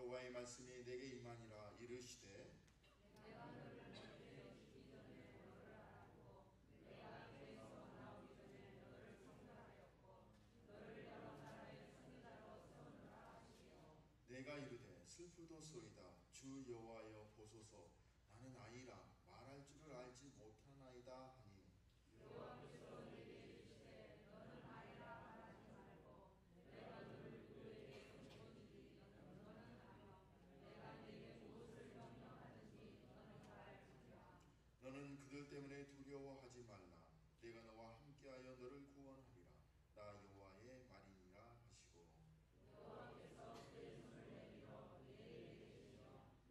여호와의 말씀이 내게 임하니라. 이르시되 내가 이르되 슬프도소이다. 주 여호와여 보소서. 나는 아이라 말할 줄을 알지 못하나이다 하니 여호와께서 내게 이르시되 너는 아이라 말하지 말고 내가 너를 그에게 건지리 너는 하며 내가 네게 무엇을 명령하든지 너는 말할지니라. 너는 그들 때문에 두려워하지 말라. 내가 너와 함께하여 너를 구원하리라. 나 여호와의 말이니라 하시고 여호와께서 그의 손을 내밀어 내게 이르시며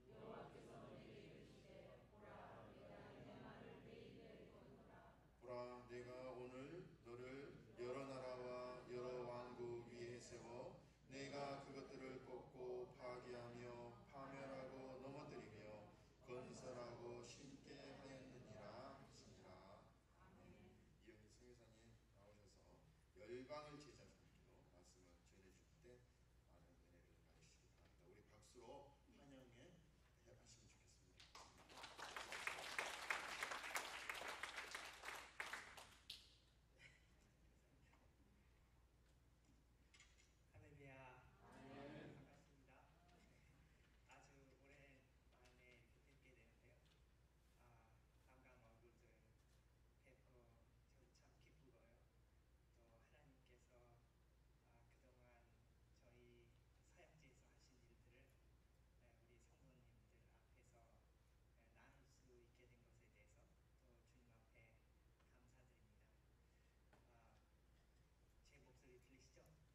여호와께서 내게 이르시되 보라 내가 내 말을 내 입에 거두라. 보라 내가 오늘 너를 여러 나라와 여러 왕국 위에 세워 내가 그것들을 꺾고 파괴하며 파멸하고 넘어뜨리며 건설하고 심게 하였느니라 하시니라. 아멘. 이영희 선교사님 나오셔서 열방을 제자 삼기로 말씀을 전해주실 때 많은 은혜를 받으시기 바랍니다. 우리 박수로 환영해 하시면 좋겠습니다. 할렐루야. 반갑습니다. 아주 오랜만에 뵙게 되는데요. 반가운 얼굴들 뵙고 저도 참 기쁘고요. 또 하나님께서 그동안 저희 사역지에서 하신 일들을 우리 성도님들 앞에서 나눌 수 있게 된 것에 대해서 또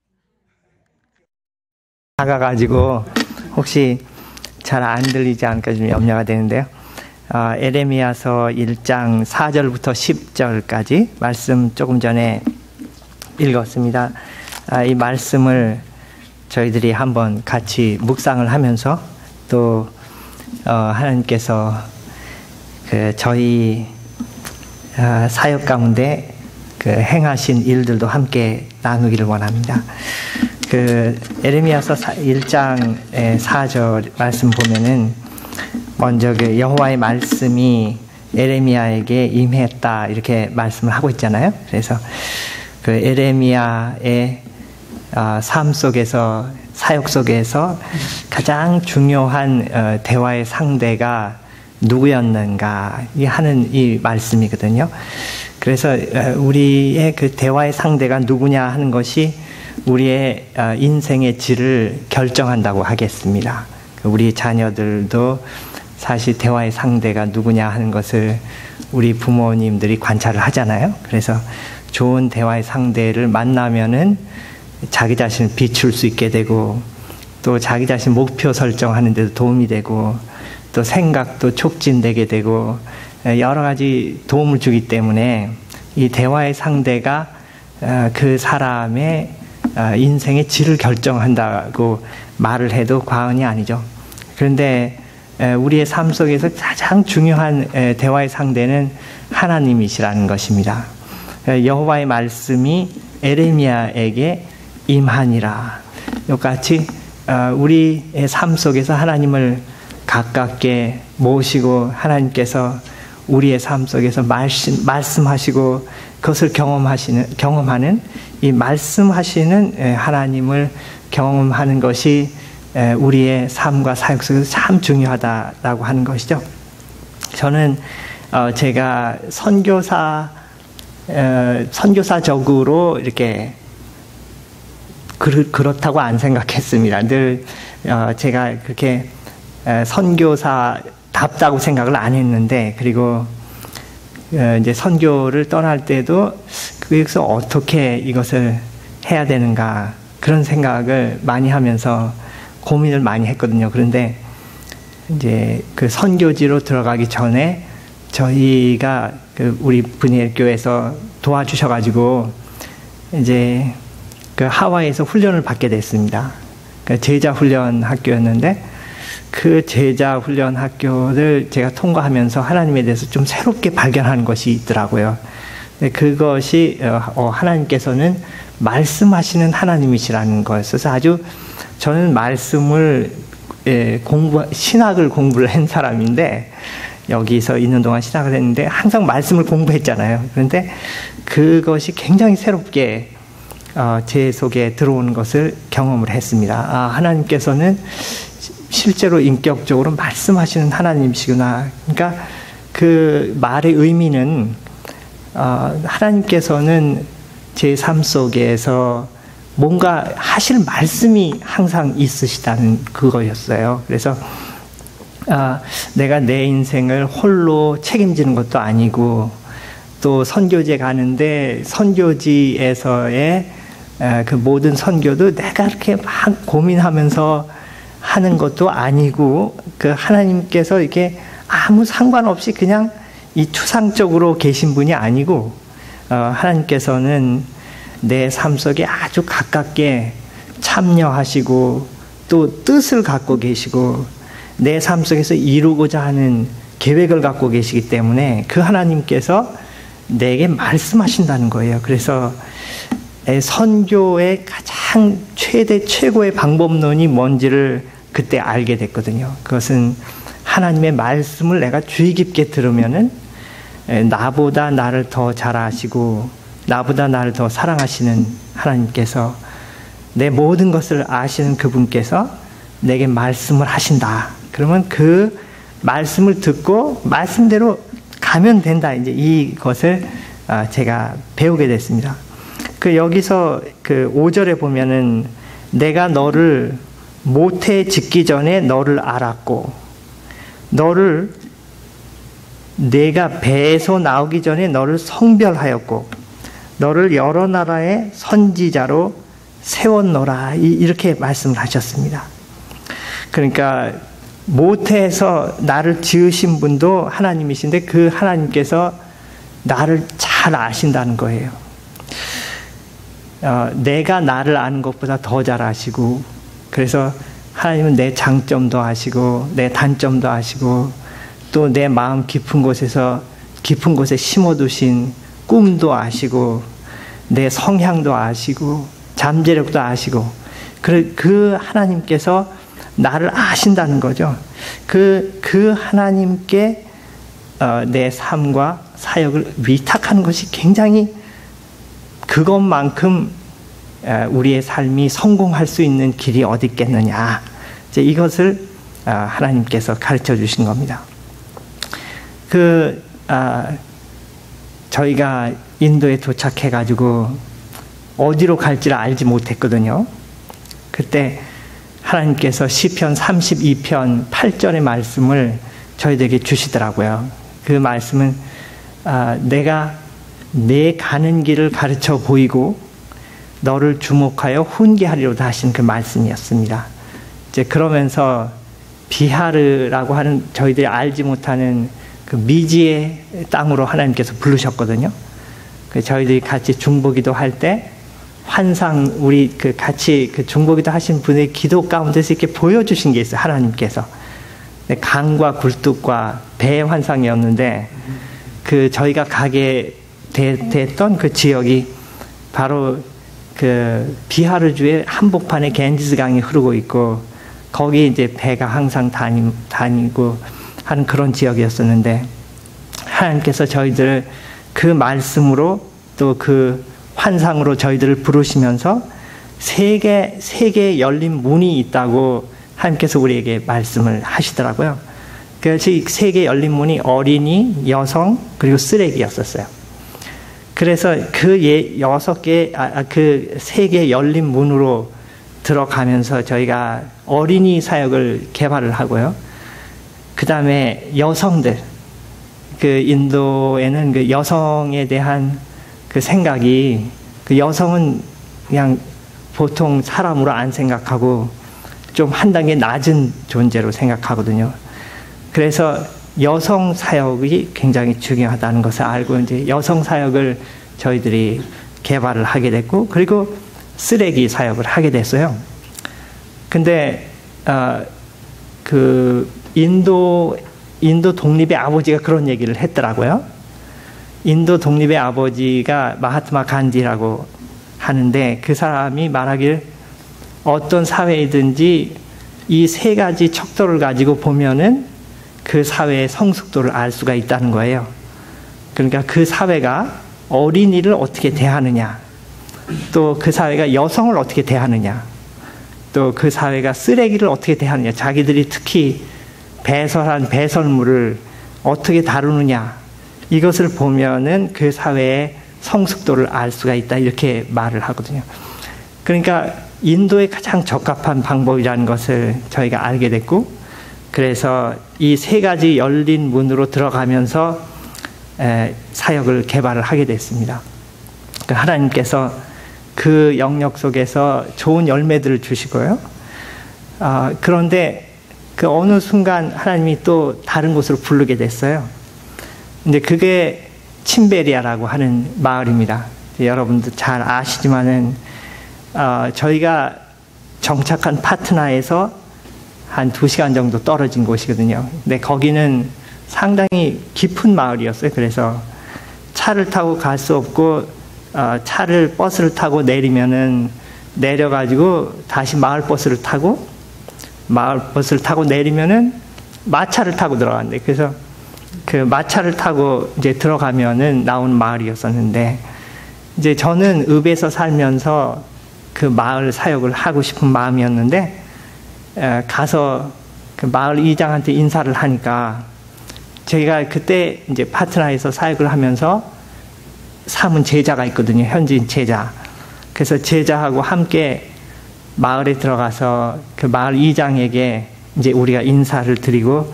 주님 앞에 감사드립니다. 제 목소리 들리시죠? 작아가지고 혹시 잘 안 들리지 않을까 좀 염려가 되는데요. 에레미야서 1장 4절부터 10절까지 말씀 조금 전에 읽었습니다. 이 말씀을 저희들이 한번 같이 묵상을 하면서 또 하나님께서 저희 사역 가운데 행하신 일들도 함께 나누기를 원합니다. 에레미야서 1장 4절 말씀 보면은 먼저 여호와의 말씀이 에레미야에게 임했다 이렇게 말씀을 하고 있잖아요. 그래서 에레미야의 삶 속에서 사역 속에서 가장 중요한 대화의 상대가 누구였는가 하는 이 말씀이거든요. 그래서 우리의 그 대화의 상대가 누구냐 하는 것이 우리의 인생의 질을 결정한다고 하겠습니다. 우리 자녀들도 사실 대화의 상대가 누구냐 하는 것을 우리 부모님들이 관찰을 하잖아요. 그래서 좋은 대화의 상대를 만나면은 자기 자신을 비출 수 있게 되고 또 자기 자신 목표 설정하는 데도 도움이 되고 또 생각도 촉진되게 되고 여러 가지 도움을 주기 때문에 이 대화의 상대가 그 사람의 인생의 질을 결정한다고 말을 해도 과언이 아니죠. 그런데 우리의 삶 속에서 가장 중요한 대화의 상대는 하나님이시라는 것입니다. 여호와의 말씀이 에레미야에게 임하니라. 이같이 우리의 삶 속에서 하나님을 가깝게 모시고 하나님께서 우리의 삶 속에서 말씀하시고 그것을 경험하는 이 말씀하시는 하나님을 경험하는 것이 우리의 삶과 사역 속에서 참 중요하다라고 하는 것이죠. 저는 제가 선교사적으로 이렇게 그렇다고 안 생각했습니다. 늘 제가 그렇게 선교사답다고 생각을 안 했는데, 그리고 이제 선교를 떠날 때도 그래서 어떻게 이것을 해야 되는가 그런 생각을 많이 하면서 고민을 많이 했거든요. 그런데 이제 그 선교지로 들어가기 전에 저희가 우리 분이엘 교회에서 도와주셔가지고 이제 그 하와이에서 훈련을 받게 됐습니다. 제자 훈련 학교였는데 그 제자 훈련 학교를 제가 통과하면서 하나님에 대해서 좀 새롭게 발견하는 것이 있더라고요. 그것이 하나님께서는 말씀하시는 하나님이시라는 거였어서 아주 저는 말씀을 신학을 공부를 한 사람인데, 여기서 있는 동안 신학을 했는데 항상 말씀을 공부했잖아요. 그런데 그것이 굉장히 새롭게 제 속에 들어오는 것을 경험을 했습니다. 하나님께서는 실제로 인격적으로 말씀하시는 하나님이시구나. 그러니까 그 말의 의미는 하나님께서는 제 삶 속에서 뭔가 하실 말씀이 항상 있으시다는 그거였어요. 그래서 내가 내 인생을 홀로 책임지는 것도 아니고, 또 선교제 가는데 선교지에서의 그 모든 선교도 내가 이렇게 막 고민하면서 하는 것도 아니고, 그 하나님께서 이렇게 아무 상관없이 그냥 이 추상적으로 계신 분이 아니고, 하나님께서는 내 삶 속에 아주 가깝게 참여하시고 또 뜻을 갖고 계시고 내 삶 속에서 이루고자 하는 계획을 갖고 계시기 때문에 그 하나님께서 내게 말씀하신다는 거예요. 그래서 선교의 가장 최고의 방법론이 뭔지를 그때 알게 됐거든요. 그것은 하나님의 말씀을 내가 주의 깊게 들으면은 나보다 나를 더 잘 아시고 나보다 나를 더 사랑하시는 하나님께서, 내 모든 것을 아시는 그분께서 내게 말씀을 하신다. 그러면 그 말씀을 듣고 말씀대로 가면 된다. 이제 이것을 제가 배우게 됐습니다. 여기서 5절에 보면은 내가 너를 모태에 짓기 전에 너를 알았고, 너를 내가 배에서 나오기 전에 너를 성별하였고, 너를 여러 나라의 선지자로 세웠노라. 이렇게 말씀을 하셨습니다. 그러니까 모태에서 나를 지으신 분도 하나님이신데 그 하나님께서 나를 잘 아신다는 거예요. 내가 나를 아는 것보다 더 잘 아시고, 그래서 하나님은 내 장점도 아시고 내 단점도 아시고 또 내 마음 깊은 곳에 심어두신 꿈도 아시고 내 성향도 아시고 잠재력도 아시고, 그 하나님께서 나를 아신다는 거죠. 그 하나님께 내 삶과 사역을 위탁하는 것이 굉장히, 그것만큼 우리의 삶이 성공할 수 있는 길이 어디 있겠느냐. 이제 이것을 하나님께서 가르쳐 주신 겁니다. 저희가 인도에 도착해가지고 어디로 갈지를 알지 못했거든요. 그때 하나님께서 시편 32편 8절의 말씀을 저희들에게 주시더라고요. 그 말씀은 내가 내 가는 길을 가르쳐 보이고 너를 주목하여 훈계하리로다 하신 그 말씀이었습니다. 이제 그러면서 비하르라고 하는 저희들이 알지 못하는 그 미지의 땅으로 하나님께서 부르셨거든요. 저희들이 같이 중보기도 할 때 환상, 우리 같이 중보기도 하신 분의 기도 가운데서 이렇게 보여주신 게 있어요. 하나님께서 강과 굴뚝과 배의 환상이었는데, 저희가 가게 됐던 그 지역이 바로 비하르주의 한복판에 겐지스 강이 흐르고 있고, 거기 이제 배가 항상 다니고 하는 그런 지역이었었는데, 하나님께서 저희들을 그 말씀으로 또 그 환상으로 저희들을 부르시면서 세 개의 열린 문이 있다고 하나님께서 우리에게 말씀을 하시더라고요. 그래서 이 세 개의 열린 문이 어린이, 여성, 그리고 쓰레기였었어요. 그래서 그 세 개의 열린 문으로 들어가면서 저희가 어린이 사역을 개발을 하고요. 그 다음에 여성들, 인도에는 여성에 대한 생각이, 여성은 그냥 보통 사람으로 안 생각하고 좀 한 단계 낮은 존재로 생각하거든요. 그래서 여성 사역이 굉장히 중요하다는 것을 알고 이제 여성 사역을 저희들이 개발을 하게 됐고, 그리고 쓰레기 사역을 하게 됐어요. 근데 인도 독립의 아버지가 그런 얘기를 했더라고요. 인도 독립의 아버지가 마하트마 간디라고 하는데, 그 사람이 말하길 어떤 사회이든지 이 세 가지 척도를 가지고 보면은 그 사회의 성숙도를 알 수가 있다는 거예요. 그러니까 그 사회가 어린이를 어떻게 대하느냐, 또 그 사회가 여성을 어떻게 대하느냐, 또 그 사회가 쓰레기를 어떻게 대하느냐, 자기들이 특히 배설한 배설물을 어떻게 다루느냐, 이것을 보면은 그 사회의 성숙도를 알 수가 있다, 이렇게 말을 하거든요. 그러니까 인도에 가장 적합한 방법이라는 것을 저희가 알게 됐고, 그래서 이 세 가지 열린 문으로 들어가면서 사역을 개발을 하게 됐습니다. 하나님께서 그 영역 속에서 좋은 열매들을 주시고요. 그런데 그 어느 순간 하나님이 또 다른 곳으로 부르게 됐어요. 근데 그게 침베리아라고 하는 마을입니다. 여러분도 잘 아시지만은 저희가 정착한 파트나에서 한 2시간 정도 떨어진 곳이거든요. 근데 거기는 상당히 깊은 마을이었어요. 그래서 차를 타고 갈 수 없고 버스를 타고 내리면은 내려가지고 다시 마을버스를 타고 내리면은 마차를 타고 들어갔는데, 그래서 그 마차를 타고 이제 들어가면은 나오는 마을이었었는데, 이제 저는 읍에서 살면서 그 마을 사역을 하고 싶은 마음이었는데, 가서 그 마을 이장한테 인사를 하니까, 제가 그때 이제 파트나에서 사역을 하면서 삼은 제자가 있거든요. 현지인 제자. 그래서 제자하고 함께 마을에 들어가서 그 마을 이장에게 이제 우리가 인사를 드리고,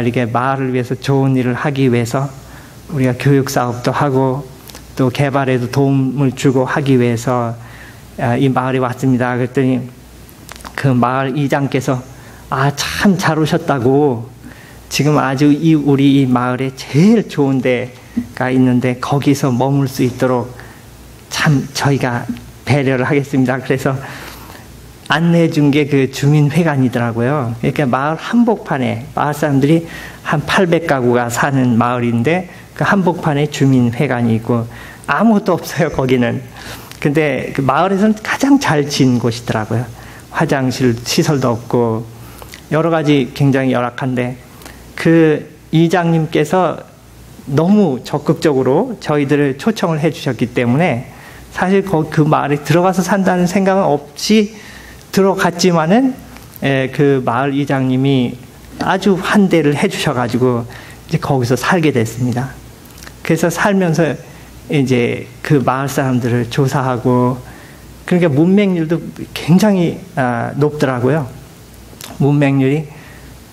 이렇게 마을을 위해서 좋은 일을 하기 위해서 우리가 교육 사업도 하고 또 개발에도 도움을 주고 하기 위해서 이 마을에 왔습니다. 그랬더니 그 마을 이장께서 참 잘 오셨다고, 지금 아주 우리 이 마을에 제일 좋은 데가 있는데 거기서 머물 수 있도록 참 저희가 배려를 하겠습니다. 그래서 안내해 준 게 그 주민회관이더라고요. 그러니까 마을 한복판에, 마을 사람들이 한 800가구가 사는 마을인데 그 한복판에 주민회관이 있고 아무것도 없어요, 거기는. 근데 그 마을에서는 가장 잘 지은 곳이더라고요. 화장실 시설도 없고 여러 가지 굉장히 열악한데, 그 이장님께서 너무 적극적으로 저희들을 초청을 해 주셨기 때문에 사실 그 마을에 들어가서 산다는 생각은 없이 들어갔지만은 그 마을 이장님이 아주 환대를 해 주셔가지고 이제 거기서 살게 됐습니다. 그래서 살면서 이제 그 마을 사람들을 조사하고, 그러니까 문맹률도 굉장히 높더라고요. 문맹률이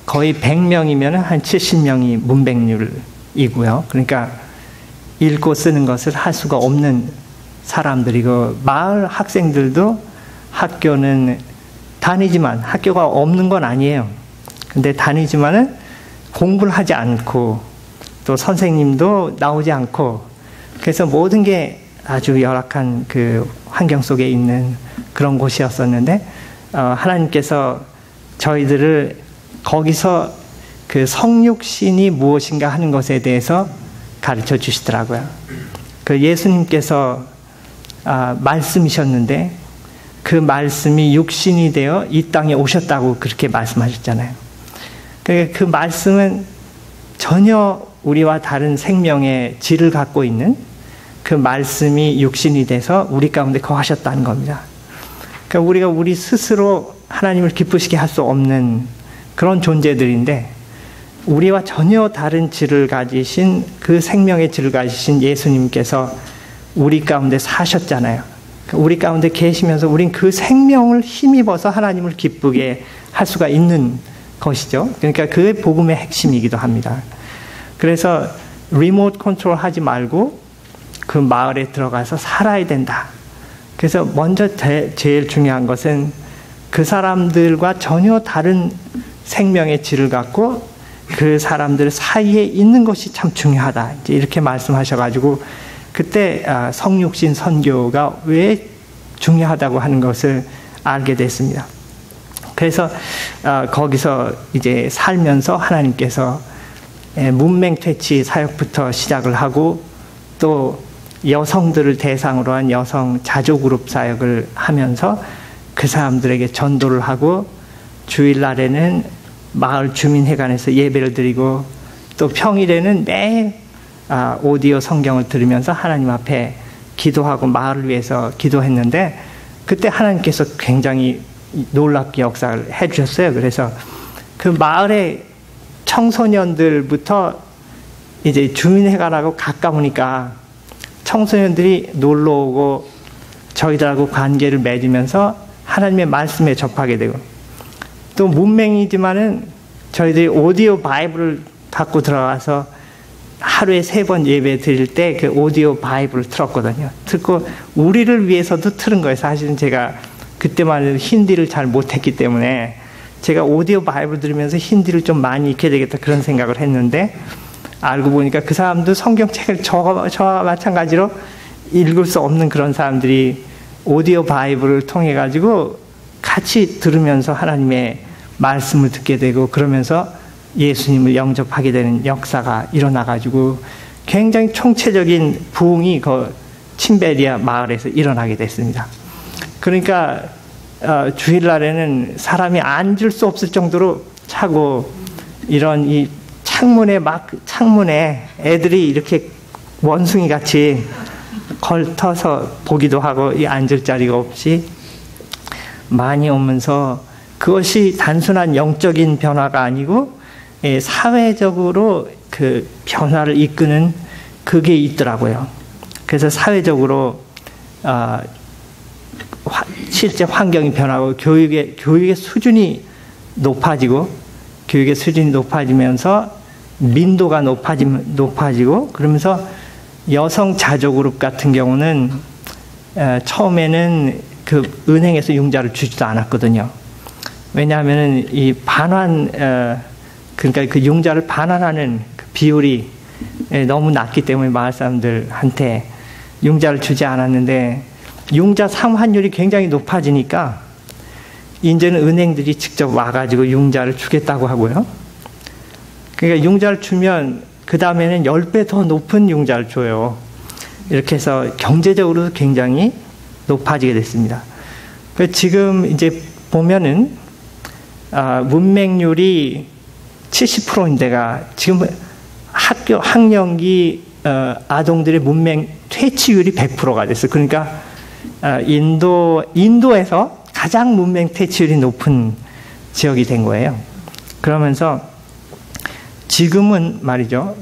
거의 100명이면 한 70명이 문맹률이고요. 그러니까 읽고 쓰는 것을 할 수가 없는 사람들이고, 마을 학생들도 학교는 다니지만, 학교가 없는 건 아니에요. 근데 다니지만은 공부를 하지 않고 또 선생님도 나오지 않고, 그래서 모든 게 아주 열악한 그 환경 속에 있는 그런 곳이었었는데, 하나님께서 저희들을 거기서 그 성육신이 무엇인가 하는 것에 대해서 가르쳐 주시더라고요. 그 예수님께서 말씀이셨는데 그 말씀이 육신이 되어 이 땅에 오셨다고 그렇게 말씀하셨잖아요. 그 말씀은 전혀 우리와 다른 생명의 질을 갖고 있는 그 말씀이 육신이 돼서 우리 가운데 거하셨다는 겁니다. 그러니까 우리가 우리 스스로 하나님을 기쁘시게 할 수 없는 그런 존재들인데, 우리와 전혀 다른 질을 가지신, 그 생명의 질을 가지신 예수님께서 우리 가운데 사셨잖아요. 우리 가운데 계시면서 우린 그 생명을 힘입어서 하나님을 기쁘게 할 수가 있는 것이죠. 그러니까 그게 복음의 핵심이기도 합니다. 그래서 리모트 컨트롤 하지 말고 그 마을에 들어가서 살아야 된다. 그래서 먼저 제일 중요한 것은 그 사람들과 전혀 다른 생명의 질을 갖고 그 사람들 사이에 있는 것이 참 중요하다. 이제 이렇게 말씀하셔가지고 그때 성육신 선교가 왜 중요하다고 하는 것을 알게 됐습니다. 그래서 거기서 이제 살면서 하나님께서 문맹퇴치 사역부터 시작을 하고, 또 여성들을 대상으로 한 여성 자조그룹 사역을 하면서 그 사람들에게 전도를 하고, 주일날에는 마을 주민회관에서 예배를 드리고 또 평일에는 매일 오디오 성경을 들으면서 하나님 앞에 기도하고 마을을 위해서 기도했는데 그때 하나님께서 굉장히 놀랍게 역사를 해주셨어요. 그래서 그 마을의 청소년들부터 이제 주민회관하고 가까우니까 청소년들이 놀러 오고 저희들하고 관계를 맺으면서 하나님의 말씀에 접하게 되고 또 문맹이지만은 저희들이 오디오 바이블을 갖고 들어가서 하루에 3번 예배 드릴 때 그 오디오 바이블을 틀었거든요. 듣고 우리를 위해서도 틀은 거예요. 사실은 제가 그때만 해도 힌디를 잘 못했기 때문에 제가 오디오 바이블 들으면서 힌디를 좀 많이 익혀야 되겠다 그런 생각을 했는데 알고 보니까 그 사람도 성경책을 저와 마찬가지로 읽을 수 없는 그런 사람들이 오디오 바이블을 통해 가지고 같이 들으면서 하나님의 말씀을 듣게 되고 그러면서 예수님을 영접하게 되는 역사가 일어나 가지고 굉장히 총체적인 부흥이 그 침베리아 마을에서 일어나게 됐습니다. 그러니까 주일날에는 사람이 앉을 수 없을 정도로 차고 이런 이 창문에 애들이 이렇게 원숭이 같이 걸터서 보기도 하고 이 앉을 자리가 없이 많이 오면서 그것이 단순한 영적인 변화가 아니고 사회적으로 그 변화를 이끄는 그게 있더라고요. 그래서 사회적으로 실제 환경이 변하고 교육의 수준이 높아지고 교육의 수준이 높아지면서 민도가 높아지고 그러면서 여성 자조그룹 같은 경우는 처음에는 그 은행에서 융자를 주지도 않았거든요. 왜냐하면 이 반환 그러니까 그 융자를 반환하는 그 비율이 너무 낮기 때문에 마을 사람들한테 융자를 주지 않았는데 융자 상환율이 굉장히 높아지니까 이제는 은행들이 직접 와가지고 융자를 주겠다고 하고요. 그러니까 융자를 주면 그 다음에는 10배 더 높은 융자를 줘요. 이렇게 해서 경제적으로도 굉장히 높아지게 됐습니다. 지금 이제 보면은 문맹률이 70%인데가 지금 학령기 아동들의 문맹 퇴치율이 100%가 됐어요. 그러니까 인도에서 가장 문맹 퇴치율이 높은 지역이 된 거예요. 그러면서 지금은 말이죠.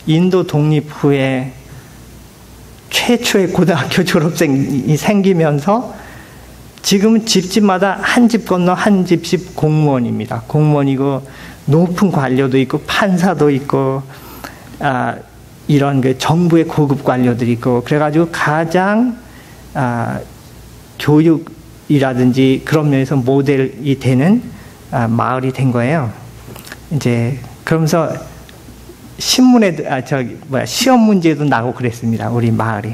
인도 독립 후에 최초의 고등학교 졸업생이 생기면서 지금은 집집마다 한 집 건너 한 집씩 공무원입니다. 공무원이고 높은 관료도 있고 판사도 있고 이런 그 정부의 고급 관료들이 있고 그래가지고 가장 교육이라든지 그런 면에서 모델이 되는 마을이 된 거예요. 이제 그러면서 신문에 시험 문제도 나고 그랬습니다. 우리 마을이.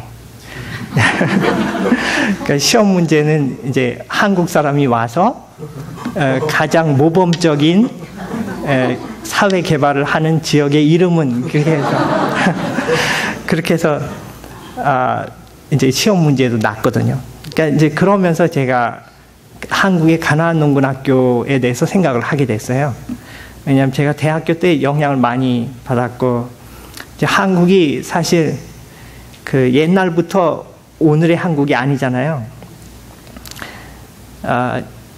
그러니까 시험 문제는 이제 한국 사람이 와서 가장 모범적인 사회 개발을 하는 지역의 이름은 그렇게 해서 이제 시험 문제도 났거든요. 그러니까 이제 그러면서 제가 한국의 가나안 농군학교에 대해서 생각을 하게 됐어요. 왜냐하면 제가 대학교 때 영향을 많이 받았고 이제 한국이 사실 그 옛날부터 오늘의 한국이 아니잖아요.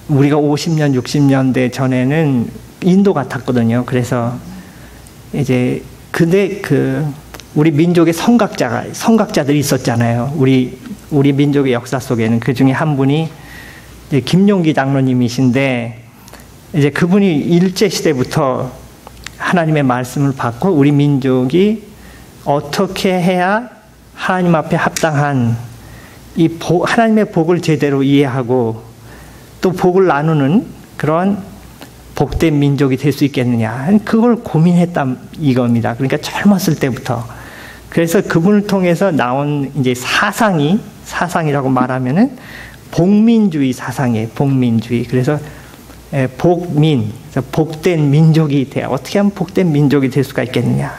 우리가 50년, 60년대 전에는 인도 같았거든요. 그래서 이제 근데 우리 민족의 성각자들이 있었잖아요. 우리 민족의 역사 속에는 그 중에 한 분이 이제 김용기 장로님이신데 이제 그분이 일제 시대부터 하나님의 말씀을 받고 우리 민족이 어떻게 해야 하나님 앞에 합당한 하나님의 복을 제대로 이해하고 또 복을 나누는 그런 복된 민족이 될 수 있겠느냐. 그걸 고민했다 이겁니다. 그러니까 젊었을 때부터. 그래서 그분을 통해서 나온 이제 사상이라고 말하면은 복민주의 사상이에요. 복민주의. 그래서 복된 민족이 돼. 어떻게 하면 복된 민족이 될 수가 있겠느냐.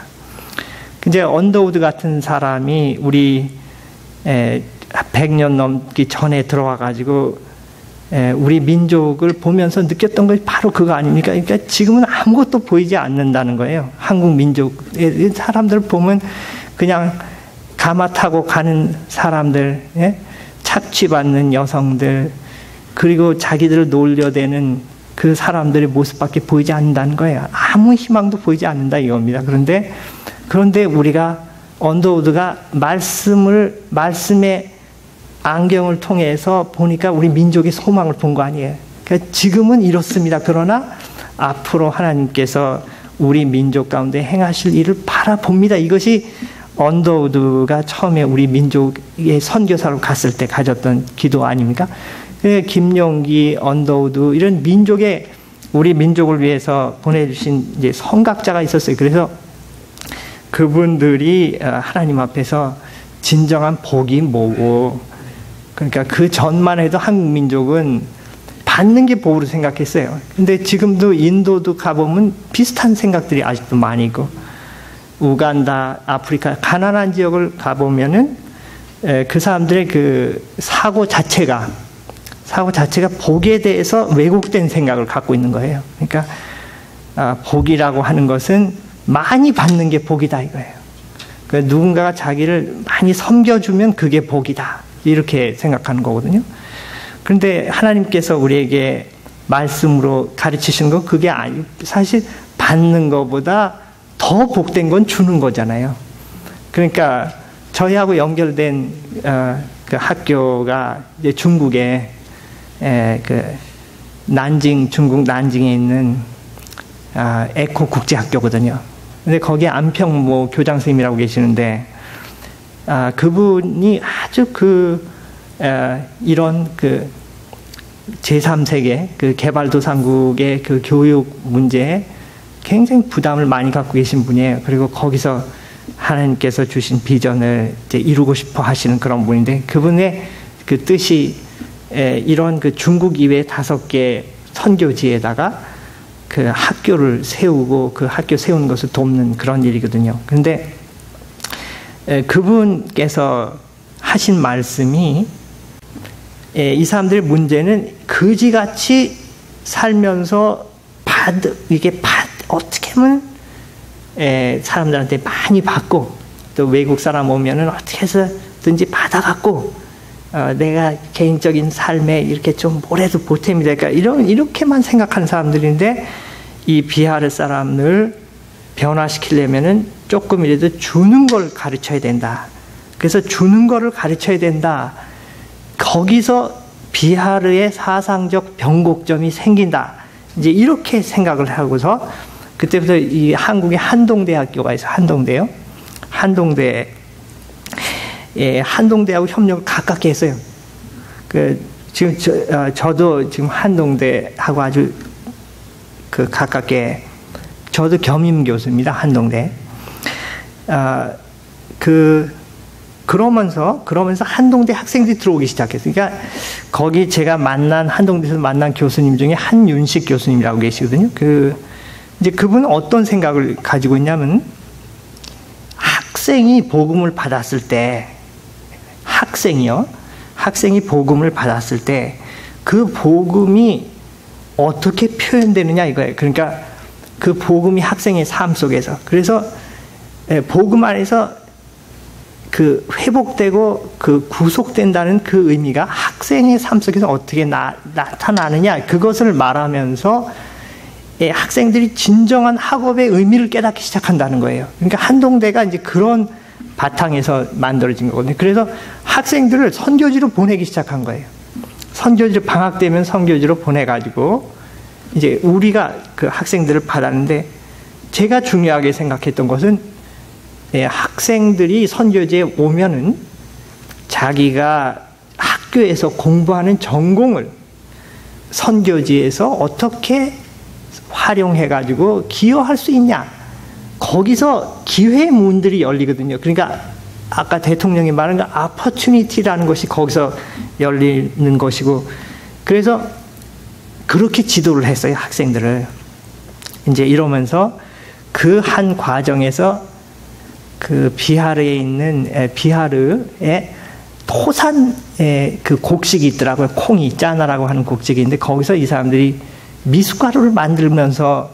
이제 언더우드 같은 사람이 우리 100년 넘기 전에 들어와 가지고 우리 민족을 보면서 느꼈던 것이 바로 그거 아닙니까? 그러니까 지금은 아무것도 보이지 않는다는 거예요. 한국 민족의 사람들 보면 그냥 가마 타고 가는 사람들, 착취받는 여성들, 그리고 자기들을 놀려대는 그 사람들의 모습밖에 보이지 않는다는 거예요. 아무 희망도 보이지 않는다 이겁니다. 그런데 우리가 언더우드가 말씀의 안경을 통해서 보니까 우리 민족의 소망을 본 거 아니에요. 그러니까 지금은 이렇습니다. 그러나 앞으로 하나님께서 우리 민족 가운데 행하실 일을 바라봅니다. 이것이 언더우드가 처음에 우리 민족의 선교사로 갔을 때 가졌던 기도 아닙니까? 김용기, 언더우드 이런 우리 민족을 위해서 보내주신 이제 선각자가 있었어요. 그래서 그분들이 하나님 앞에서 진정한 복이 뭐고, 그러니까 그 전만 해도 한국 민족은 받는 게 복으로 생각했어요. 근데 지금도 인도도 가보면 비슷한 생각들이 아직도 많이 있고, 우간다, 아프리카, 가난한 지역을 가보면은 그 사람들의 그 사고 자체가 복에 대해서 왜곡된 생각을 갖고 있는 거예요. 그러니까 복이라고 하는 것은 많이 받는 게 복이다 이거예요. 그러니까 누군가가 자기를 많이 섬겨주면 그게 복이다 이렇게 생각하는 거거든요. 그런데 하나님께서 우리에게 말씀으로 가르치시는 거 그게 아니, 사실 받는 것보다 더 복된 건 주는 거잖아요. 그러니까 저희하고 연결된 그 학교가 이제 중국에 중국 난징에 있는 에코 국제학교거든요. 근데 거기에 안평모 교장 선생님이라고 계시는데 그분이 아주 이런 제3세계 개발도상국의 그 교육 문제에 굉장히 부담을 많이 갖고 계신 분이에요. 그리고 거기서 하나님께서 주신 비전을 이제 이루고 싶어 하시는 그런 분인데, 그분의 그 뜻이 이런 중국 이외 5개 선교지에다가 그 학교를 세우고 그 학교 세우는 것을 돕는 그런 일이거든요. 그런데 그분께서 하신 말씀이 이 사람들의 문제는 거지같이 살면서 어떻게 하면 사람들한테 많이 받고, 또 외국 사람 오면은 어떻게 해서든지 받아갖고 내가 개인적인 삶에 이렇게 좀 뭐래도 보탬이 될까, 이렇게만 생각하는 사람들인데, 이 비하르 사람을 변화시키려면은 조금이라도 주는 걸 가르쳐야 된다. 그래서 주는 거를 가르쳐야 된다. 거기서 비하르의 사상적 변곡점이 생긴다. 이제 이렇게 생각을 하고서 그때부터 이 한국에 한동대학교가 있어요. 한동대요. 한동대하고 협력을 가깝게 했어요. 지금 저도 지금 한동대하고 아주 가깝게, 저도 겸임 교수입니다. 한동대. 그러면서 한동대 학생들이 들어오기 시작했어요. 그러니까 거기 제가 한동대에서 만난 교수님 중에 한윤식 교수님이라고 계시거든요. 이제 그분은 어떤 생각을 가지고 있냐면, 학생이 복음을 받았을 때, 학생이 복음을 받았을 때 그 복음이 어떻게 표현되느냐 이거예요. 그러니까 그 복음이 학생의 삶 속에서, 그래서 복음 안에서 회복되고 구속된다는 그 의미가 학생의 삶 속에서 어떻게 나타나느냐, 그것을 말하면서 학생들이 진정한 학업의 의미를 깨닫기 시작한다는 거예요. 그러니까 한동대가 이제 그런 바탕에서 만들어진 거거든요. 그래서 학생들을 선교지로 보내기 시작한 거예요. 방학 되면 선교지로 보내가지고 이제 우리가 그 학생들을 받았는데, 제가 중요하게 생각했던 것은 학생들이 선교지에 오면은 자기가 학교에서 공부하는 전공을 선교지에서 어떻게 활용해가지고 기여할 수 있냐, 거기서 기회의 문들이 열리거든요. 그러니까 아까 대통령이 말한 거 opportunity라는 것이 거기서 열리는 것이고, 그래서 그렇게 지도를 했어요, 학생들을. 이제 이러면서 그 한 과정에서 비하르에 있는 비하르의 토산의 그 곡식이 있더라고요. 콩이 짜나라고 하는 곡식이 있는데 거기서 이 사람들이 미숫가루를 만들면서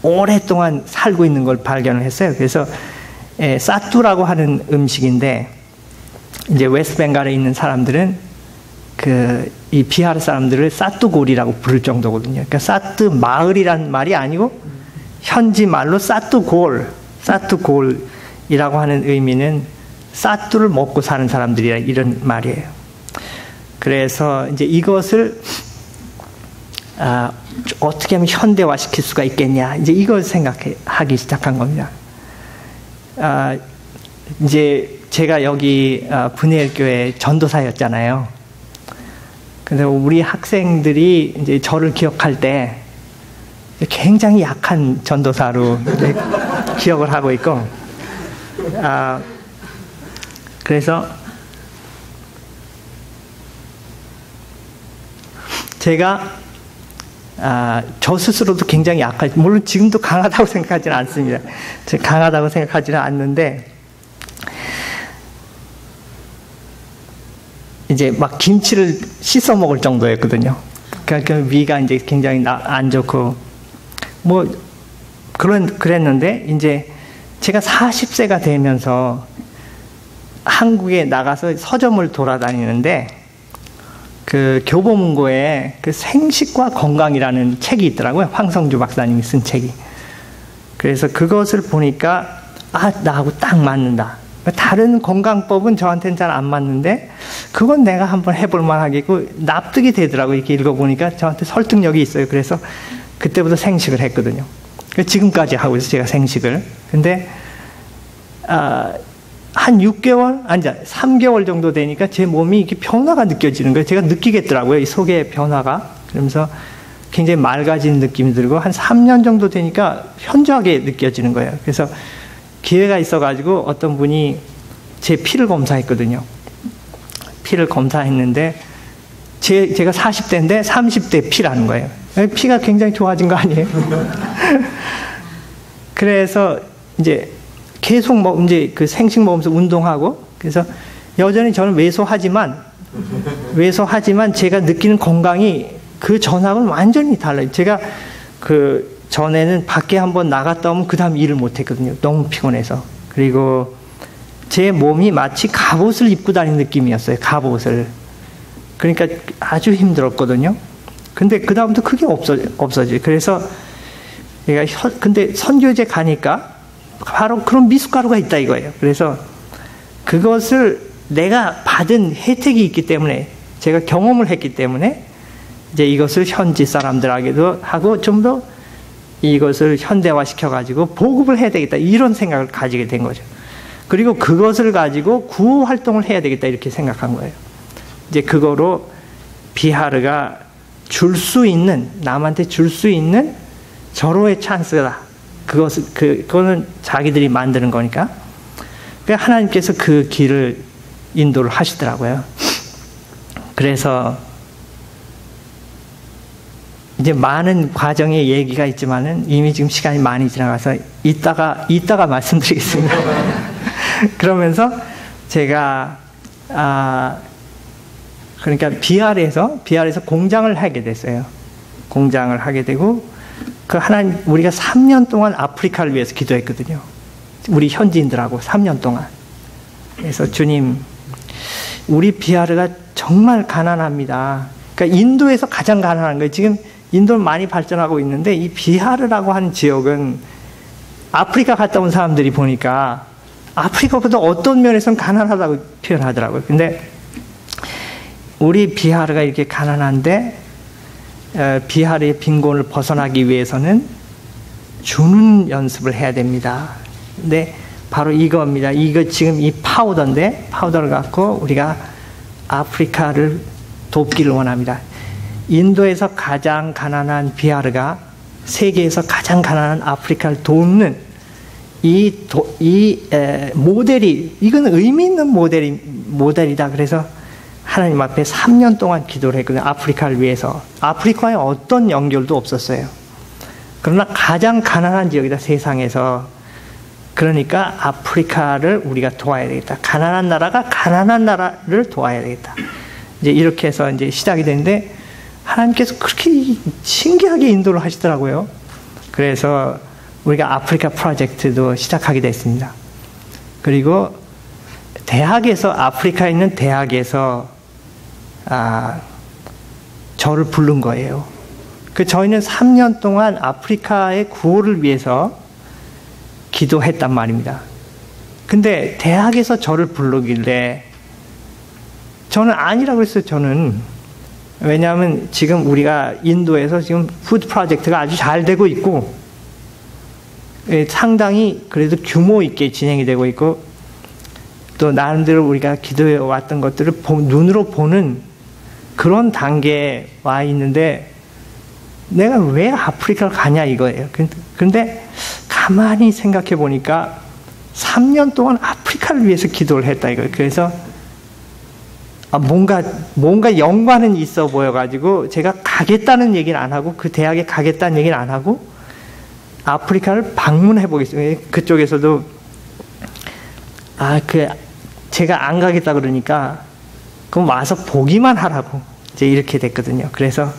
오랫동안 살고 있는 걸 발견을 했어요. 그래서 사뚜라고 하는 음식인데 이제 웨스트벵갈에 있는 사람들은 이 비하르 사람들을 사뚜골이라고 부를 정도거든요. 그러니까 사뚜 마을이란 말이 아니고 현지 말로 사뚜골이라고 하는 의미는 사뚜를 먹고 사는 사람들이라 이런 말이에요. 그래서 이제 이것을 어떻게 하면 현대화시킬 수가 있겠냐, 이제 이걸 생각하기 시작한 겁니다. 이제 제가 여기 분해일 교회 전도사였잖아요. 그래서 우리 학생들이 이제 저를 기억할 때 굉장히 약한 전도사로 기억을 하고 있고, 그래서 제가 저 스스로도 굉장히 물론 지금도 강하다고 생각하지는 않습니다. 강하다고 생각하지는 않는데, 이제 막 김치를 씻어 먹을 정도였거든요. 그러니까 위가 이제 굉장히 안 좋고, 그랬는데, 이제 제가 40세가 되면서 한국에 나가서 서점을 돌아다니는데, 그 교보문고에 그 생식과 건강이라는 책이 있더라고요. 황성주 박사님이 쓴 책이. 그래서 그것을 보니까 나하고 딱 맞는다. 다른 건강법은 저한테는 잘 안 맞는데 그건 내가 한번 해볼 만하겠고 납득이 되더라고요. 이렇게 읽어보니까 저한테 설득력이 있어요. 그래서 그때부터 생식을 했거든요. 지금까지 하고 있어요. 제가 생식을. 근데 한 6개월, 아니 3개월 정도 되니까 제 몸이 이렇게 변화가 느껴지는 거예요. 제가 느끼겠더라고요. 이 속의 변화가. 그러면서 굉장히 맑아진 느낌이 들고 한 3년 정도 되니까 현저하게 느껴지는 거예요. 그래서 기회가 있어가지고 어떤 분이 제 피를 검사했거든요. 피를 검사했는데 제가 40대인데 30대 피라는 거예요. 피가 굉장히 좋아진 거 아니에요? 그래서 이제 계속 이제 그 생식 먹으면서 운동하고, 그래서 여전히 저는 왜소하지만 제가 느끼는 건강이 그 전하고는 완전히 달라요. 제가 그 전에는 밖에 한번 나갔다 오면 그 다음 일을 못 했거든요. 너무 피곤해서. 그리고 제 몸이 마치 갑옷을 입고 다니는 느낌이었어요. 갑옷을. 그러니까 아주 힘들었거든요. 근데 그 다음부터 그게 없어져요. 그래서 근데 선교제 가니까 바로 그런 미숫가루가 있다 이거예요. 그래서 그것을 내가 받은 혜택이 있기 때문에, 제가 경험을 했기 때문에 이제 이것을 현지 사람들에게도 하고 좀 더 이것을 현대화시켜가지고 보급을 해야 되겠다, 이런 생각을 가지게 된 거죠. 그리고 그것을 가지고 구호 활동을 해야 되겠다 이렇게 생각한 거예요. 이제 그거로 비하르가 남한테 줄 수 있는 절호의 찬스다. 그거는 자기들이 만드는 거니까. 그러니까 하나님께서 그 길을 인도를 하시더라고요. 그래서 이제 많은 과정의 얘기가 있지만은 이미 지금 시간이 많이 지나가서 이따가 말씀드리겠습니다. 그러면서 제가 그러니까 비알에서 공장을 하게 됐어요. 공장을 하게 되고, 우리가 3년 동안 아프리카를 위해서 기도했거든요. 우리 현지인들하고 3년 동안. 그래서 주님, 우리 비하르가 정말 가난합니다. 그러니까 인도에서 가장 가난한 거예요. 지금 인도는 많이 발전하고 있는데 이 비하르라고 하는 지역은 아프리카 갔다 온 사람들이 보니까 아프리카보다 어떤 면에서는 가난하다고 표현하더라고요. 근데 우리 비하르가 이렇게 가난한데 비하르의 빈곤을 벗어나기 위해서는 주는 연습을 해야 됩니다. 근데 바로 이겁니다. 이거 지금 이 파우더인데, 파우더를 갖고 우리가 아프리카를 돕기를 원합니다. 인도에서 가장 가난한 비하르가 세계에서 가장 가난한 아프리카를 돕는 모델이, 이건 의미 있는 모델이다. 그래서 하나님 앞에 3년 동안 기도를 했거든요. 아프리카를 위해서. 아프리카에 어떤 연결도 없었어요. 그러나 가장 가난한 지역이다, 세상에서. 그러니까 아프리카를 우리가 도와야 되겠다. 가난한 나라가 가난한 나라를 도와야 되겠다. 이제 이렇게 해서 이제 시작이 됐는데 하나님께서 그렇게 신기하게 인도를 하시더라고요. 그래서 우리가 아프리카 프로젝트도 시작하게 됐습니다. 그리고 대학에서 아프리카에 있는 대학에서 저를 부른 거예요. 저희는 3년 동안 아프리카의 구호를 위해서 기도했단 말입니다. 근데 대학에서 저를 부르길래 저는 아니라고 했어요. 저는 왜냐하면 지금 우리가 인도에서 지금 푸드 프로젝트가 아주 잘 되고 있고 상당히 그래도 규모 있게 진행이 되고 있고 또 나름대로 우리가 기도해 왔던 것들을 눈으로 보는 그런 단계에 와 있는데 내가 왜 아프리카를 가냐 이거예요. 그런데 가만히 생각해 보니까 3년 동안 아프리카를 위해서 기도를 했다 이거예요. 그래서 뭔가 연관은 있어 보여가지고 제가 가겠다는 얘기는 안 하고 그 대학에 가겠다는 얘기는 안 하고 아프리카를 방문해 보겠습니다. 그쪽에서도 제가 안 가겠다 그러니까 그럼 와서 보기만 하라고 이제 이렇게 됐거든요. 그래서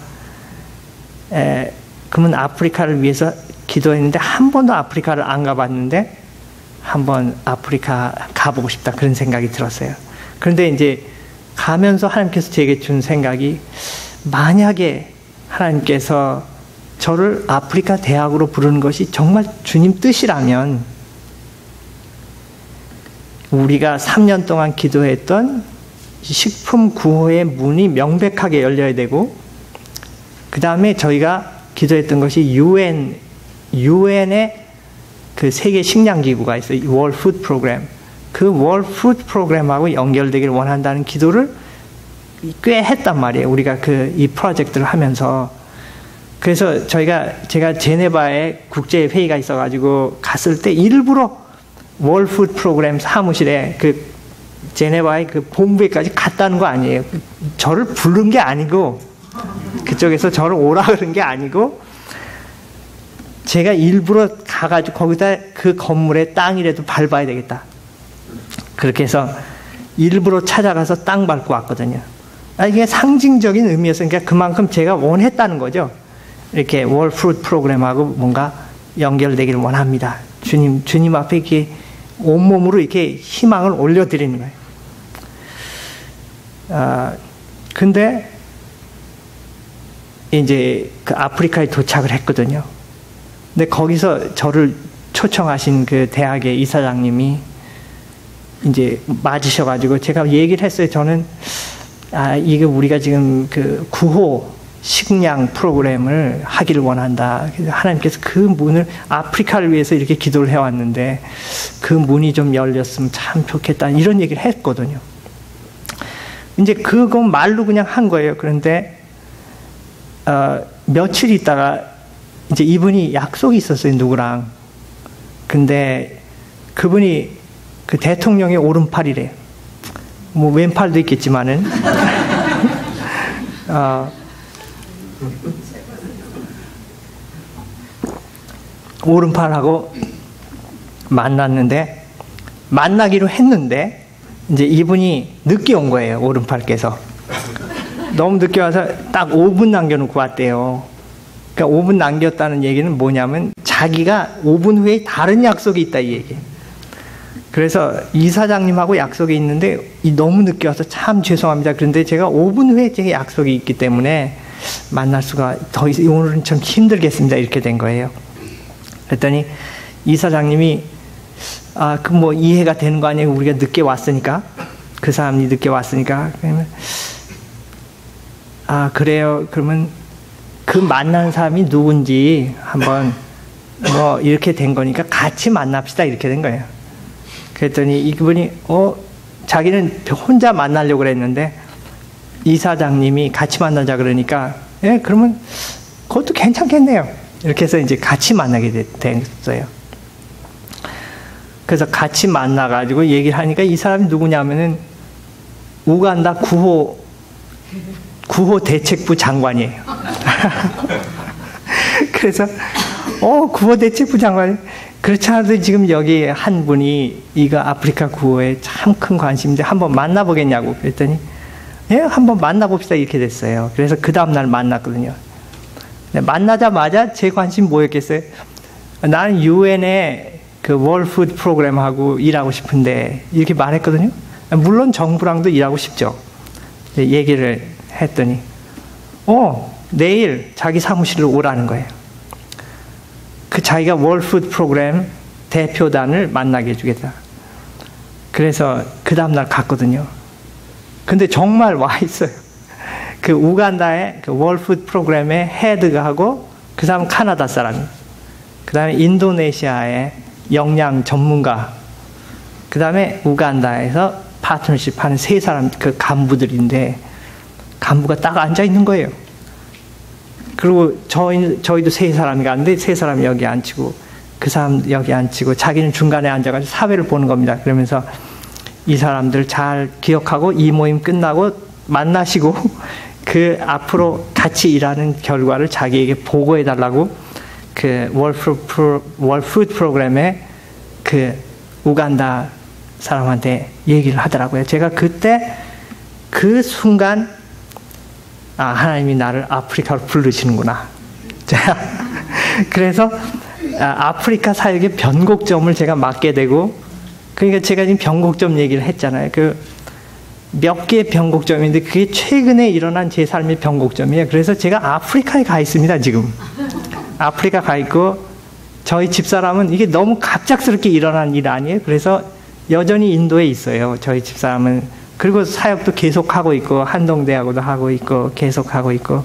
그러면 아프리카를 위해서 기도했는데 한 번도 아프리카를 안 가봤는데 한번 아프리카 가보고 싶다 그런 생각이 들었어요. 그런데 이제 가면서 하나님께서 제게 준 생각이 만약에 하나님께서 저를 아프리카 대학으로 부르는 것이 정말 주님 뜻이라면 우리가 3년 동안 기도했던 식품 구호의 문이 명백하게 열려야 되고 그 다음에 저희가 기도했던 것이 유엔의 그 세계 식량기구가 있어요. World Food Program. 그 World Food Program하고 연결되기를 원한다는 기도를 꽤 했단 말이에요. 우리가 이 프로젝트를 하면서. 그래서 제가 제네바에 국제 회의가 있어가지고 갔을 때 일부러 World Food Program 사무실에 제네바의 본부에까지 갔다는 거 아니에요. 저를 부른 게 아니고 그쪽에서 저를 오라 그런 게 아니고 제가 일부러 가가지고 거기다 그 건물의 땅이라도 밟아야 되겠다. 그렇게 해서 일부러 찾아가서 땅 밟고 왔거든요. 이게 상징적인 의미였어요. 그러니까 그만큼 제가 원했다는 거죠. 이렇게 월 프루트 프로그램하고 뭔가 연결되기를 원합니다. 주님 앞에 이렇게 온몸으로 이렇게 희망을 올려드리는 거예요. 근데 이제 아프리카에 도착을 했거든요. 근데 거기서 저를 초청하신 그 대학의 이사장님이 이제 맞으셔가지고 제가 얘기를 했어요. 저는 이게 우리가 지금 그 구호 식량 프로그램을 하기를 원한다. 하나님께서 그 문을 아프리카를 위해서 이렇게 기도를 해왔는데 그 문이 좀 열렸으면 참 좋겠다. 이런 얘기를 했거든요. 이제 그건 말로 그냥 한 거예요. 그런데 며칠 있다가 이제 이분이 약속이 있었어요. 누구랑. 근데 그분이 그 대통령의 오른팔이래요. 뭐 왼팔도 있겠지만은 오른팔하고 만나기로 했는데 이제 이분이 늦게 온 거예요. 오른팔께서 너무 늦게 와서 딱 5분 남겨놓고 왔대요. 그러니까 5분 남겼다는 얘기는 뭐냐면 자기가 5분 후에 다른 약속이 있다 이 얘기예요. 그래서 이사장님하고 약속이 있는데 너무 늦게 와서 참 죄송합니다. 그런데 제가 5분 후에 제 약속이 있기 때문에 만날 수가 더 오늘은 좀 힘들겠습니다. 이렇게 된 거예요. 그랬더니 이사장님이 그 뭐 이해가 되는 거 아니에요? 우리가 늦게 왔으니까 그 사람이 늦게 왔으니까 그러면 그래요. 그러면 그 만난 사람이 누군지 한번 뭐 이렇게 된 거니까 같이 만납시다 이렇게 된 거예요. 그랬더니 이분이 자기는 혼자 만나려고 그랬는데 이사장님이 같이 만나자 그러니까 그러면 그것도 괜찮겠네요. 이렇게 해서 이제 같이 만나게 됐어요. 그래서 같이 만나가지고 얘기를 하니까 이 사람이 누구냐면은 우간다 구호 대책부 장관이에요. 그래서 구호 대책부 장관 그렇지 않아도 지금 여기 한 분이 이거 아프리카 구호에 참 큰 관심인데 한번 만나보겠냐고 그랬더니 예, 한번 만나봅시다 이렇게 됐어요. 그래서 그 다음날 만났거든요. 만나자마자 제 관심 뭐였겠어요? 나는 유엔의 그 월드 푸드 프로그램하고 일하고 싶은데 이렇게 말했거든요. 물론 정부랑도 일하고 싶죠. 얘기를 했더니 내일 자기 사무실로 오라는 거예요. 그 자기가 월드 푸드 프로그램 대표단을 만나게 해주겠다. 그래서 그 다음날 갔거든요. 근데 정말 와 있어요. 그 우간다의 그 월드 푸드 프로그램의 헤드가 하고 그 사람은 카나다 사람이에요. 그 다음에 인도네시아의 영양 전문가, 그 다음에 우간다에서 파트너십 하는 세 사람, 그 간부들인데 간부가 딱 앉아 있는 거예요. 그리고 저희도 세 사람이 갔는데 세 사람이 여기 앉히고 그 사람 여기 앉히고 자기는 중간에 앉아가지고 사회를 보는 겁니다. 그러면서 이 사람들 잘 기억하고 이 모임 끝나고 만나시고 그 앞으로 같이 일하는 결과를 자기에게 보고해 달라고 그 월드 푸드 프로그램에 그 우간다 사람한테 얘기를 하더라고요. 제가 그때 그 순간 하나님이 나를 아프리카로 부르시는구나. 그래서 아프리카 사역의 변곡점을 제가 맡게 되고, 그러니까 제가 지금 변곡점 얘기를 했잖아요. 그 몇 개의 변곡점인데 그게 최근에 일어난 제 삶의 변곡점이에요. 그래서 제가 아프리카에 가 있습니다, 지금. 아프리카 가 있고, 저희 집사람은 이게 너무 갑작스럽게 일어난 일 아니에요. 그래서 여전히 인도에 있어요, 저희 집사람은. 그리고 사역도 계속하고 있고, 한동대하고도 하고 있고, 계속하고 있고.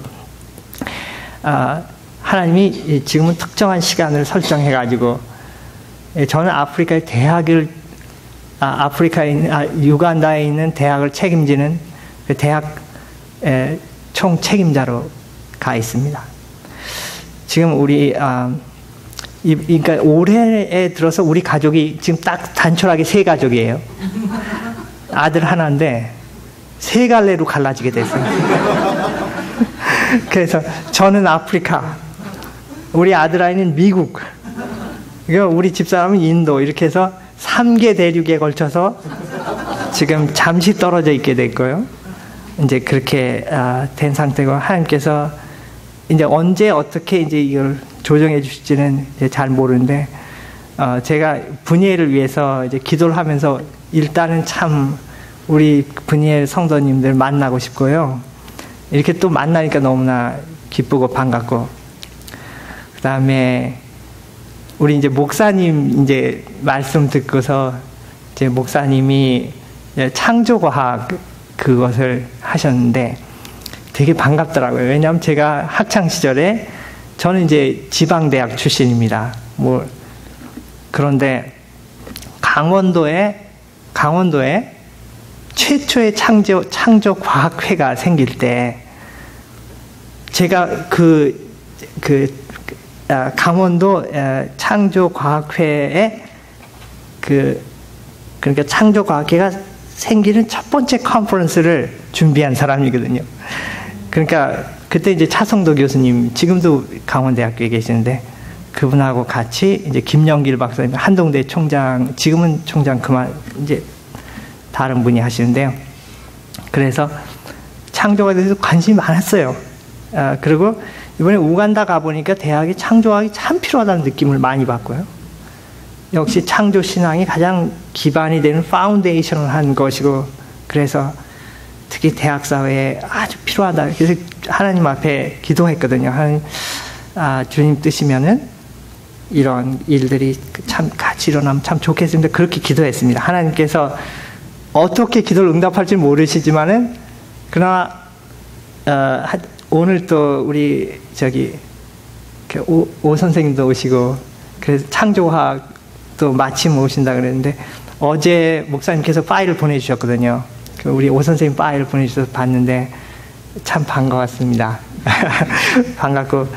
하나님이 지금은 특정한 시간을 설정해가지고, 저는 아프리카의 대학을, 유간다에 있는 대학을 책임지는 그 대학 총 책임자로 가 있습니다. 지금 우리, 그러니까 올해에 들어서 우리 가족이 지금 딱 단촐하게 세 가족이에요. 아들 하나인데 세 갈래로 갈라지게 됐어요. 그래서 저는 아프리카, 우리 아들 아이는 미국, 우리 집사람은 인도, 이렇게 해서 3개 대륙에 걸쳐서 지금 잠시 떨어져 있게 됐고요. 이제 그렇게 된 상태고, 하나님께서 이제 언제 어떻게 이제 이걸 조정해 주실지는 이제 잘 모르는데, 제가 분이엘을 위해서 이제 기도를 하면서 일단은 참 우리 분이엘 성도님들 만나고 싶고요. 이렇게 또 만나니까 너무나 기쁘고 반갑고, 그 다음에 우리 이제 목사님 이제 말씀 듣고서 이제 목사님이 창조과학 그것을 하셨는데 되게 반갑더라고요. 왜냐하면 제가 학창 시절에 저는 이제 지방대학 출신입니다. 그런데 강원도에 최초의 창조과학회가 생길 때 제가 강원도 창조과학회에 그러니까 창조과학회가 생기는 첫 번째 컨퍼런스를 준비한 사람이거든요. 그러니까 그때 이제 차성도 교수님, 지금도 강원대학교에 계시는데 그분하고 같이 이제 김영길 박사님, 한동대 총장, 지금은 총장 그만 이제 다른 분이 하시는데요. 그래서 창조에 대해서 관심이 많았어요. 그리고 이번에 우간다 가보니까 대학이 창조학이 참 필요하다는 느낌을 많이 받고요. 역시 창조신앙이 가장 기반이 되는 파운데이션을 한 것이고, 그래서 특히 대학사회에 아주 필요하다. 그래서 하나님 앞에 기도했거든요. 하나님, 주님 뜻이면은 이런 일들이 참 같이 일어나면 참 좋겠습니다. 그렇게 기도했습니다. 하나님께서 어떻게 기도를 응답할지 모르시지만은, 그러나, 오늘 또 우리 오 선생님도 오시고, 그래서 창조학도 마침 오신다 그랬는데, 어제 목사님께서 파일을 보내주셨거든요. 우리 오 선생님 파일을 보내주셔서 봤는데 참 반가웠습니다. 반갑고,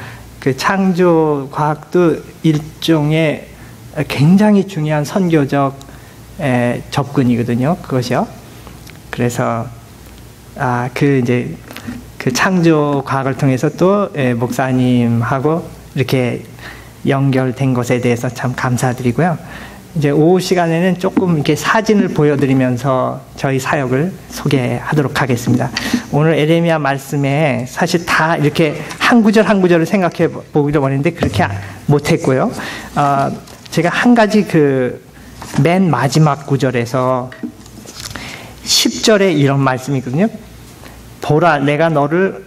그 창조과학도 일종의 굉장히 중요한 선교적 접근이거든요. 그것이요. 그래서 그 창조과학을 통해서 또 목사님하고 이렇게 연결된 것에 대해서 참 감사드리고요. 이제 오후 시간에는 조금 이렇게 사진을 보여드리면서 저희 사역을 소개하도록 하겠습니다. 오늘 에레미야 말씀에 사실 다 이렇게 한 구절 한 구절을 생각해 보기로 했는데 그렇게 못했고요. 제가 한 가지 맨 마지막 구절에서 10절에 이런 말씀이 있거든요. 보라, 내가 너를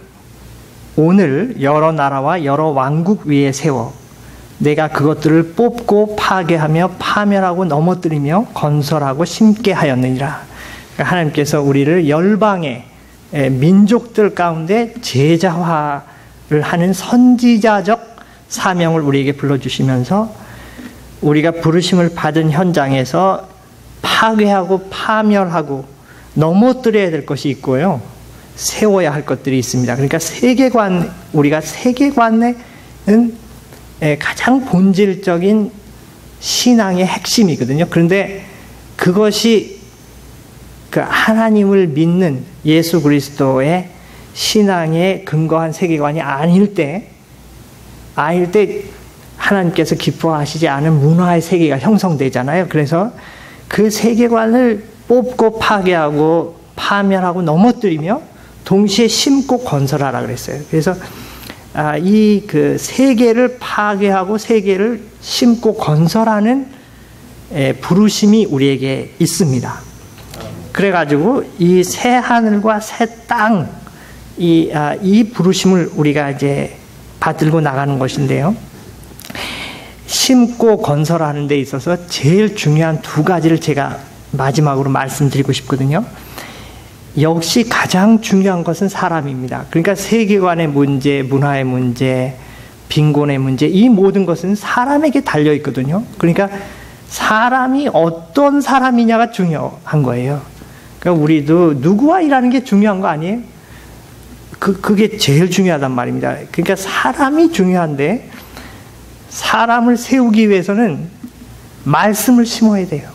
오늘 여러 나라와 여러 왕국 위에 세워 내가 그것들을 뽑고 파괴하며 파멸하고 넘어뜨리며 건설하고 심게 하였느니라. 그러니까 하나님께서 우리를 열방의 민족들 가운데 제자화를 하는 선지자적 사명을 우리에게 불러주시면서 우리가 부르심을 받은 현장에서 파괴하고 파멸하고 넘어뜨려야 될 것이 있고요. 세워야 할 것들이 있습니다. 그러니까 우리가 세계관은 가장 본질적인 신앙의 핵심이거든요. 그런데 그것이 하나님을 믿는 예수 그리스도의 신앙에 근거한 세계관이 아닐 때 하나님께서 기뻐하시지 않은 문화의 세계가 형성되잖아요. 그래서 그 세계관을 뽑고 파괴하고 파멸하고 넘어뜨리며 동시에 심고 건설하라 그랬어요. 그래서 이 세계를 파괴하고 세계를 심고 건설하는 부르심이 우리에게 있습니다. 그래가지고 이 새 하늘과 새 땅, 이 부르심을 우리가 이제 받들고 나가는 것인데요. 심고 건설하는 데 있어서 제일 중요한 두 가지를 제가 마지막으로 말씀드리고 싶거든요. 역시 가장 중요한 것은 사람입니다. 그러니까 세계관의 문제, 문화의 문제, 빈곤의 문제, 이 모든 것은 사람에게 달려 있거든요. 그러니까 사람이 어떤 사람이냐가 중요한 거예요. 그러니까 우리도 누구와 일하는 게 중요한 거 아니에요? 그게 제일 중요하단 말입니다. 그러니까 사람이 중요한데 사람을 세우기 위해서는 말씀을 심어야 돼요.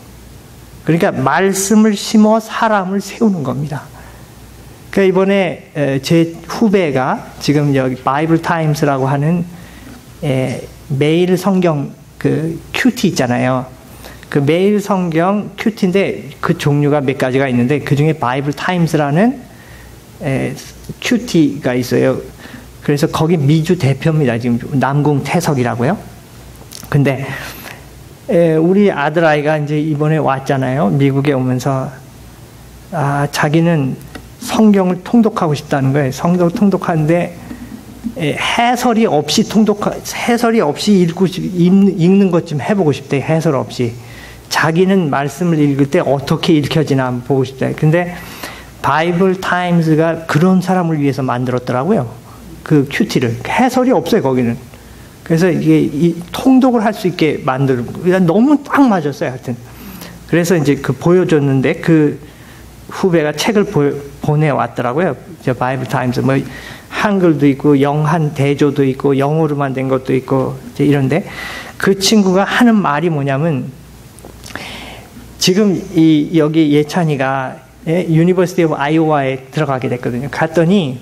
그러니까 말씀을 심어 사람을 세우는 겁니다. 그러니까 이번에 제 후배가 지금 여기 바이블 타임스라고 하는 매일 성경 큐티 있잖아요. 그 매일 성경 큐티인데 그 종류가 몇 가지가 있는데 그 중에 바이블 타임스라는 큐티가 있어요. 그래서 거기 미주 대표입니다. 지금 남궁태석이라고요. 근데 우리 아들아이가 이제 이번에 왔잖아요. 미국에 오면서 자기는 성경을 통독하고 싶다는 거예요. 성경을 통독하는데 해설이 없이 읽는 것 좀 해보고 싶대. 해설 없이. 자기는 말씀을 읽을 때 어떻게 읽혀지나 한번 보고 싶다. 근데 바이블 타임즈가 그런 사람을 위해서 만들었더라고요. 그 큐티를. 해설이 없어요, 거기는. 그래서 이게 통독을 할 수 있게 만들고 너무 딱 맞았어요, 하여튼. 그래서 이제 보여줬는데 그 후배가 책을 보내왔더라고요. 바이블 타임즈. 뭐 한글도 있고 영한 대조도 있고 영어로만 된 것도 있고 이런데 그 친구가 하는 말이 뭐냐면 지금 여기 예찬이가 유니버시티 오브 아이오와에 들어가게 됐거든요. 갔더니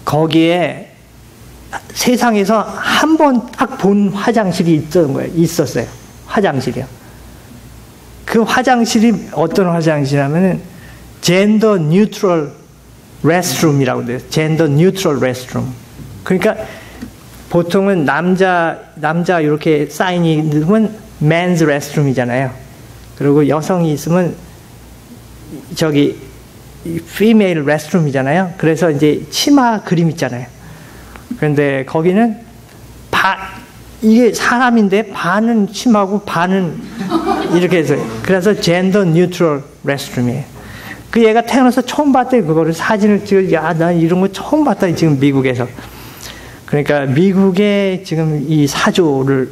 거기에 세상에서 한 번 딱 본 화장실이 있었어요. 화장실이요. 그 화장실이 어떤 화장실이냐면은 젠더 뉴트럴 레스트룸이라고 돼요. 젠더 뉴트럴 레스트룸. 그러니까 보통은 남자 이렇게 사인이 있으면 men's restroom이잖아요. 그리고 여성이 있으면 female restroom이잖아요. 그래서 이제 치마 그림 있잖아요. 그런데 거기는 이게 사람인데 반은 치마고 반은 이렇게 해서 그래서 젠더 뉴트럴 레스트룸이에요. 그 얘가 태어나서 처음 봤대. 그거를 사진을 찍어 난 이런 거 처음 봤다 지금 미국에서. 그러니까 미국의 지금 이 사조를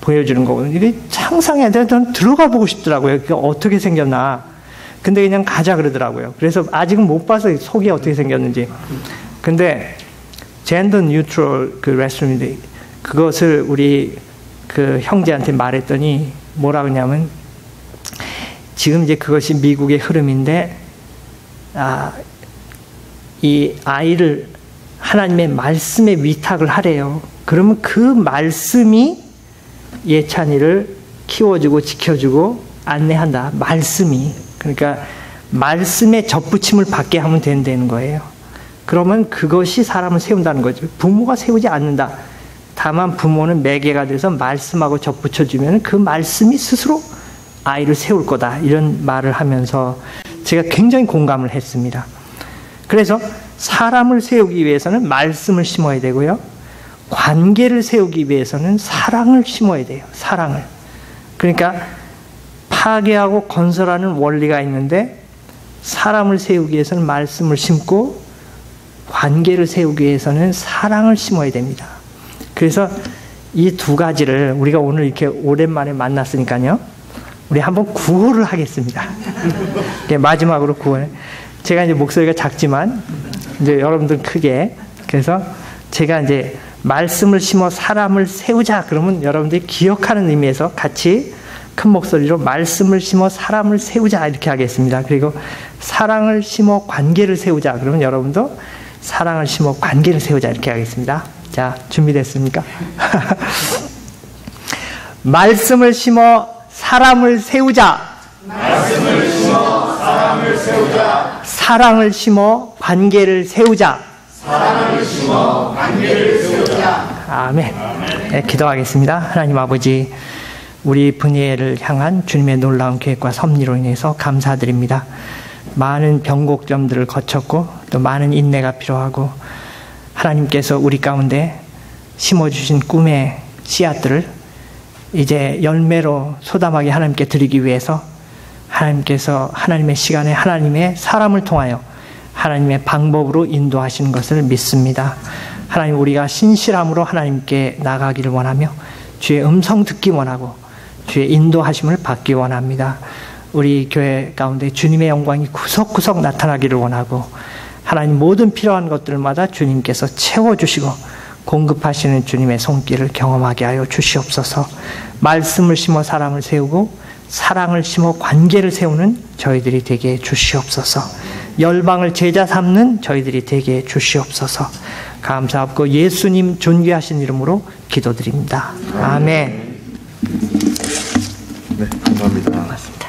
보여주는 거거든요. 이게 상상해야 돼. 저는 들어가 보고 싶더라고요. 그게 어떻게 생겼나. 근데 그냥 가자 그러더라고요. 그래서 아직은 못 봐서 속이 어떻게 생겼는지. 근데 젠더 뉴트럴 레스트룸인데 그것을 우리 형제한테 말했더니 뭐라 그러냐면 지금 이제 그것이 미국의 흐름인데 이 아이를 하나님의 말씀에 위탁을 하래요. 그러면 그 말씀이 예찬이를 키워주고 지켜주고 안내한다. 말씀이. 그러니까 말씀에 접붙임을 받게 하면 된다는 거예요. 그러면 그것이 사람을 세운다는 거죠. 부모가 세우지 않는다. 다만 부모는 매개가 돼서 말씀하고 접붙여주면 그 말씀이 스스로 아이를 세울 거다. 이런 말을 하면서 제가 굉장히 공감을 했습니다. 그래서 사람을 세우기 위해서는 말씀을 심어야 되고요. 관계를 세우기 위해서는 사랑을 심어야 돼요. 사랑을. 그러니까 파괴하고 건설하는 원리가 있는데 사람을 세우기 위해서는 말씀을 심고 관계를 세우기 위해서는 사랑을 심어야 됩니다. 그래서 이 두 가지를 우리가 오늘 이렇게 오랜만에 만났으니까요. 우리 한번 구호를 하겠습니다. 마지막으로 구호. 제가 이제 목소리가 작지만 이제 여러분들 크게. 그래서 제가 이제 말씀을 심어 사람을 세우자 그러면 여러분들이 기억하는 의미에서 같이 큰 목소리로 말씀을 심어 사람을 세우자 이렇게 하겠습니다. 그리고 사랑을 심어 관계를 세우자 그러면 여러분도 사랑을 심어 관계를 세우자 이렇게 하겠습니다. 자, 준비됐습니까? 말씀을 심어 사람을 세우자. 말씀을 심어 사람을 세우자. 사랑을 심어 관계를 세우자. 사랑을 심어 관계를 세우자. 아멘. 네, 기도하겠습니다. 하나님 아버지, 우리 분예를 향한 주님의 놀라운 계획과 섭리로 인해서 감사드립니다. 많은 변곡점들을 거쳤고 또 많은 인내가 필요하고 하나님께서 우리 가운데 심어주신 꿈의 씨앗들을 이제 열매로 소담하게 하나님께 드리기 위해서 하나님께서 하나님의 시간에 하나님의 사람을 통하여 하나님의 방법으로 인도하시는 것을 믿습니다. 하나님, 우리가 신실함으로 하나님께 나가기를 원하며 주의 음성 듣기 원하고 주의 인도하심을 받기 원합니다. 우리 교회 가운데 주님의 영광이 구석구석 나타나기를 원하고 하나님 모든 필요한 것들마다 주님께서 채워주시고 공급하시는 주님의 손길을 경험하게 하여 주시옵소서. 말씀을 심어 사람을 세우고 사랑을 심어 관계를 세우는 저희들이 되게 주시옵소서. 열방을 제자 삼는 저희들이 되게 주시옵소서. 감사하고 예수님 존귀하신 이름으로 기도드립니다. 아멘. 네, 감사합니다. 고맙습니다.